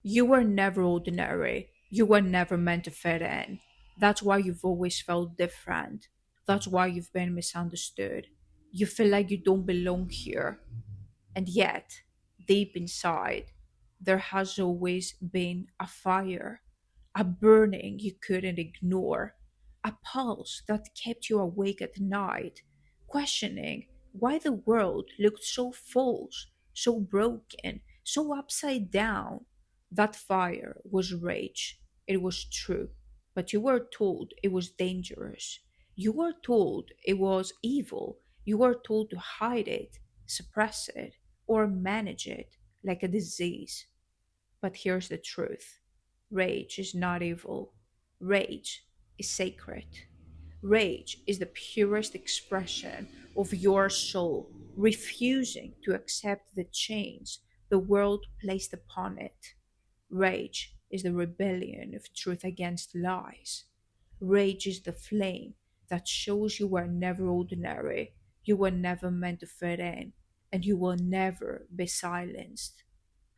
You were never ordinary. You were never meant to fit in. That's why you've always felt different. That's why you've been misunderstood. You feel like you don't belong here. And yet, deep inside, there has always been a fire, a burning you couldn't ignore, a pulse that kept you awake at night, questioning why the world looked so false, so broken, so upside down. That fire was rage. It was true. But you were told it was dangerous. You were told it was evil. You were told to hide it, suppress it, or manage it like a disease. But here's the truth: rage is not evil, rage is sacred. Rage is the purest expression of your soul, refusing to accept the chains the world placed upon it. Rage is the rebellion of truth against lies. Rage is the flame that shows you were never ordinary, you were never meant to fit in, and you will never be silenced.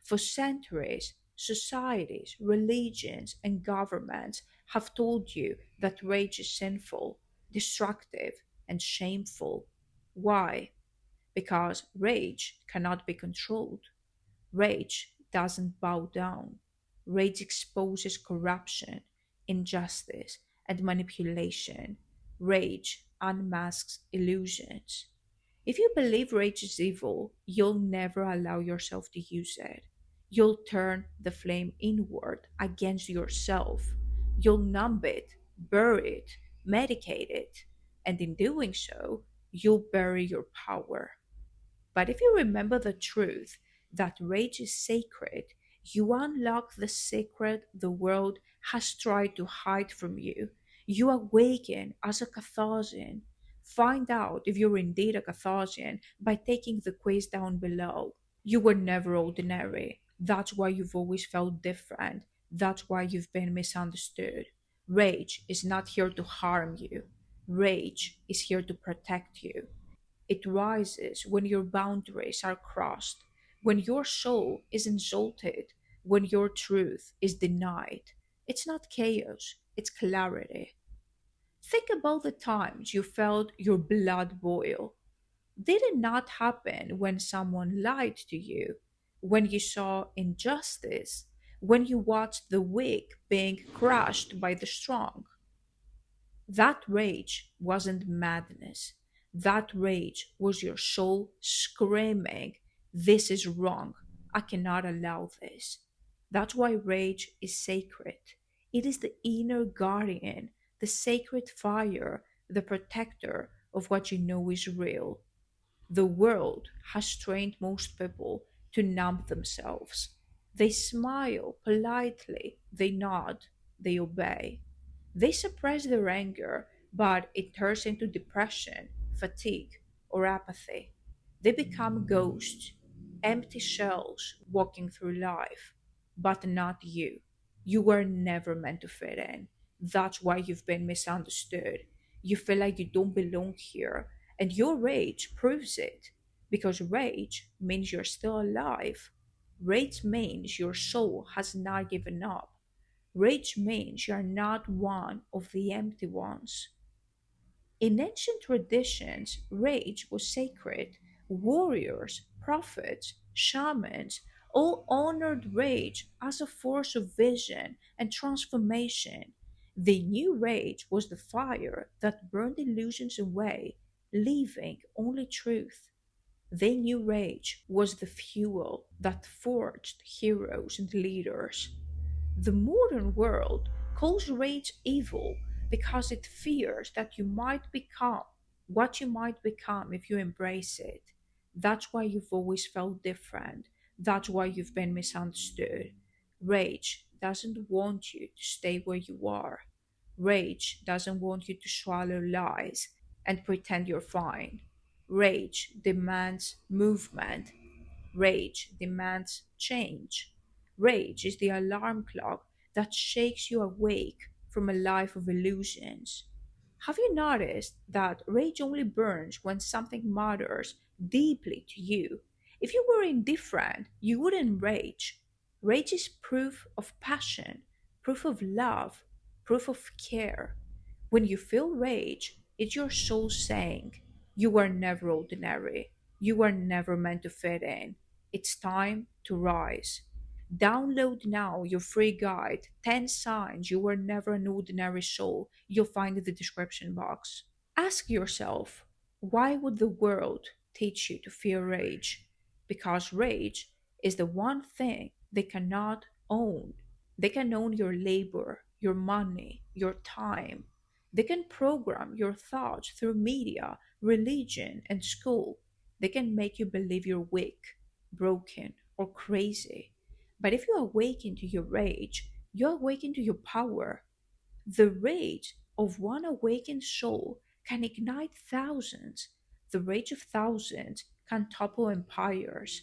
For centuries, societies, religions, and governments have told you that rage is sinful, destructive, and shameful. Why? Because rage cannot be controlled. Rage doesn't bow down. Rage exposes corruption, injustice, and manipulation. Rage unmasks illusions. If you believe rage is evil, you'll never allow yourself to use it. You'll turn the flame inward against yourself. You'll numb it, bury it, medicate it, and in doing so, you'll bury your power. But if you remember the truth that rage is sacred, you unlock the secret the world has tried to hide from you. You awaken as a Catharsian. Find out if you're indeed a Catharsian by taking the quiz down below. You were never ordinary. That's why you've always felt different. That's why you've been misunderstood. Rage is not here to harm you. Rage is here to protect you. It rises when your boundaries are crossed, when your soul is insulted, when your truth is denied. It's not chaos, it's clarity. Think about the times you felt your blood boil. Did it not happen when someone lied to you, when you saw injustice, when you watched the weak being crushed by the strong? That rage wasn't madness. That rage was your soul screaming, "This is wrong. I cannot allow this." That's why rage is sacred. It is the inner guardian, the sacred fire, the protector of what you know is real. The world has trained most people to numb themselves. They smile politely, they nod, they obey. They suppress their anger, but it turns into depression, fatigue, or apathy. They become ghosts, empty shells walking through life. But not you. You were never meant to fit in. That's why you've been misunderstood. You feel like you don't belong here, and your rage proves it. Because rage means you're still alive. Rage means your soul has not given up. Rage means you are not one of the empty ones. In ancient traditions, rage was sacred. Warriors, prophets, shamans all honored rage as a force of vision and transformation. They knew rage was the fire that burned illusions away, leaving only truth. They knew rage was the fuel that forged heroes and leaders. The modern world calls rage evil because it fears that you might become what you might become if you embrace it. That's why you've always felt different. That's why you've been misunderstood. Rage doesn't want you to stay where you are. Rage doesn't want you to swallow lies and pretend you're fine. Rage demands movement. Rage demands change. Rage is the alarm clock that shakes you awake from a life of illusions. Have you noticed that rage only burns when something matters deeply to you? If you were indifferent, you wouldn't rage. Rage is proof of passion, proof of love, proof of care. When you feel rage, it's your soul saying, you are never ordinary. You are never meant to fit in. It's time to rise. Download now your free guide, 10 Signs You Are Never an Ordinary Soul. You'll find in the description box. Ask yourself, why would the world teach you to fear rage? Because rage is the one thing they cannot own. They can own your labor, your money, your time. They can program your thoughts through media, religion, and school. They can make you believe you're weak, broken, or crazy. But if you awaken to your rage, you awaken to your power. The rage of one awakened soul can ignite thousands. The rage of thousands can topple empires.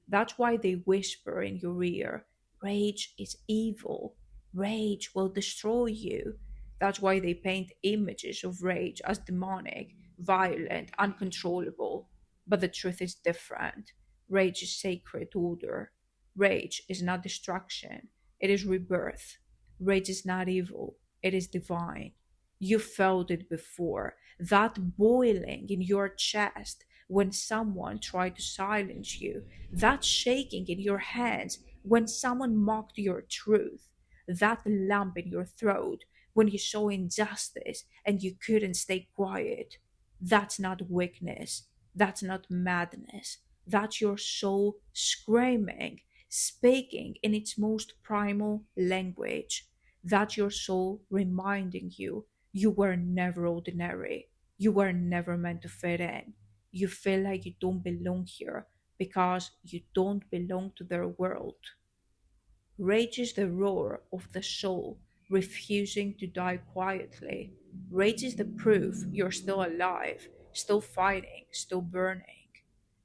That's why they whisper in your ear, rage is evil. Rage will destroy you. That's why they paint images of rage as demonic, violent, uncontrollable. But the truth is different. Rage is sacred order. Rage is not destruction, it is rebirth. Rage is not evil, it is divine. You felt it before. That boiling in your chest when someone tried to silence you. That shaking in your hands when someone mocked your truth. That lump in your throat when you saw injustice and you couldn't stay quiet. That's not weakness. That's not madness. That's your soul screaming, speaking in its most primal language. That's your soul reminding you you were never ordinary. You were never meant to fit in. You feel like you don't belong here because you don't belong to their world. Rage is the roar of the soul, refusing to die quietly. Rage is the proof you're still alive, still fighting, still burning.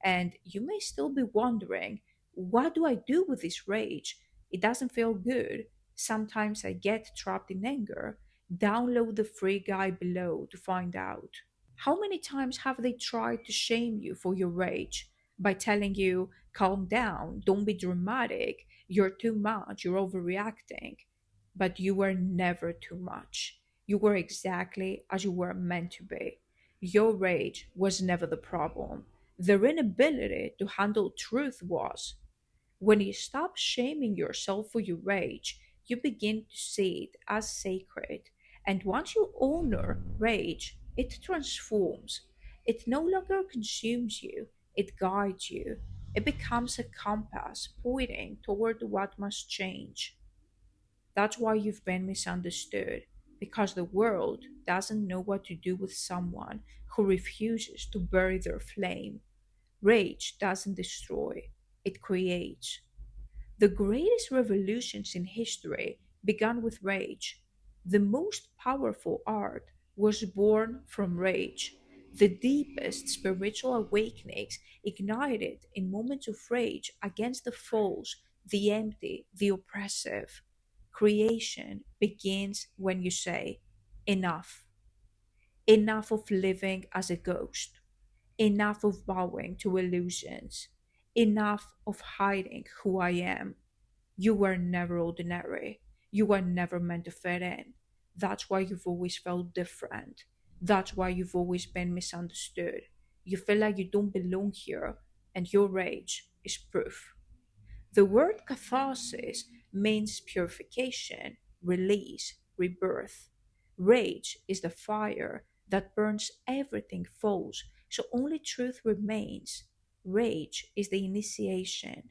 And you may still be wondering, what do I do with this rage? It doesn't feel good. Sometimes I get trapped in anger. Download the free guide below to find out. How many times have they tried to shame you for your rage by telling you, calm down, don't be dramatic, you're too much, you're overreacting? But you were never too much. You were exactly as you were meant to be. Your rage was never the problem. Their inability to handle truth was. When you stop shaming yourself for your rage, you begin to see it as sacred. And once you honor rage, it transforms. It no longer consumes you, it guides you. It becomes a compass pointing toward what must change. That's why you've been misunderstood, because the world doesn't know what to do with someone who refuses to bury their flame. Rage doesn't destroy, it creates. The greatest revolutions in history began with rage. The most powerful art was born from rage. The deepest spiritual awakenings ignited in moments of rage against the false, the empty, the oppressive. Creation begins when you say, enough. Enough of living as a ghost. Enough of bowing to illusions. Enough of hiding who I am. You were never ordinary. You were never meant to fit in. That's why you've always felt different. That's why you've always been misunderstood. You feel like you don't belong here, and your rage is proof. The word catharsis means purification, release, rebirth. Rage is the fire that burns everything false, so only truth remains. Rage is the initiation.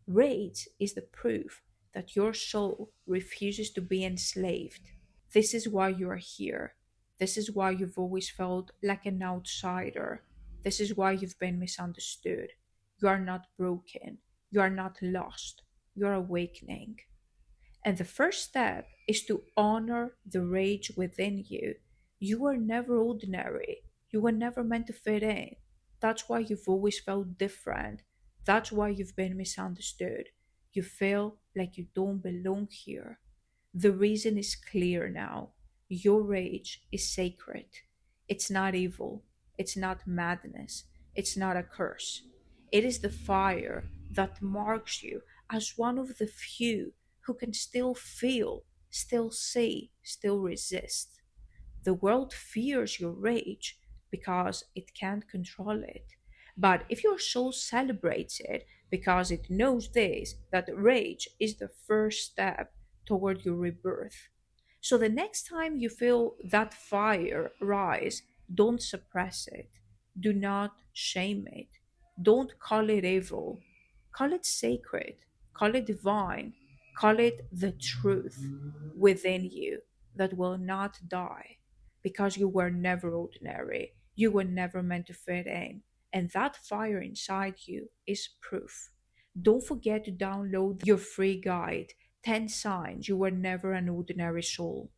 Rage is the proof that your soul refuses to be enslaved. This is why you are here. This is why you've always felt like an outsider. This is why you've been misunderstood. You are not broken. You are not lost. You are awakening. And the first step is to honor the rage within you. You were never ordinary. You were never meant to fit in. That's why you've always felt different. That's why you've been misunderstood. You feel like you don't belong here. The reason is clear now. Your rage is sacred. It's not evil. It's not madness. It's not a curse. It is the fire that marks you as one of the few who can still feel, still see, still resist. The world fears your rage because it can't control it. But if your soul celebrates it because it knows this, that rage is the first step toward your rebirth. So the next time you feel that fire rise, don't suppress it. Do not shame it. Don't call it evil. Call it sacred. Call it divine. Call it the truth within you that will not die because you were never ordinary. You were never meant to fit in. And that fire inside you is proof. Don't forget to download your free guide, 10 Signs You Were Never an Ordinary Soul.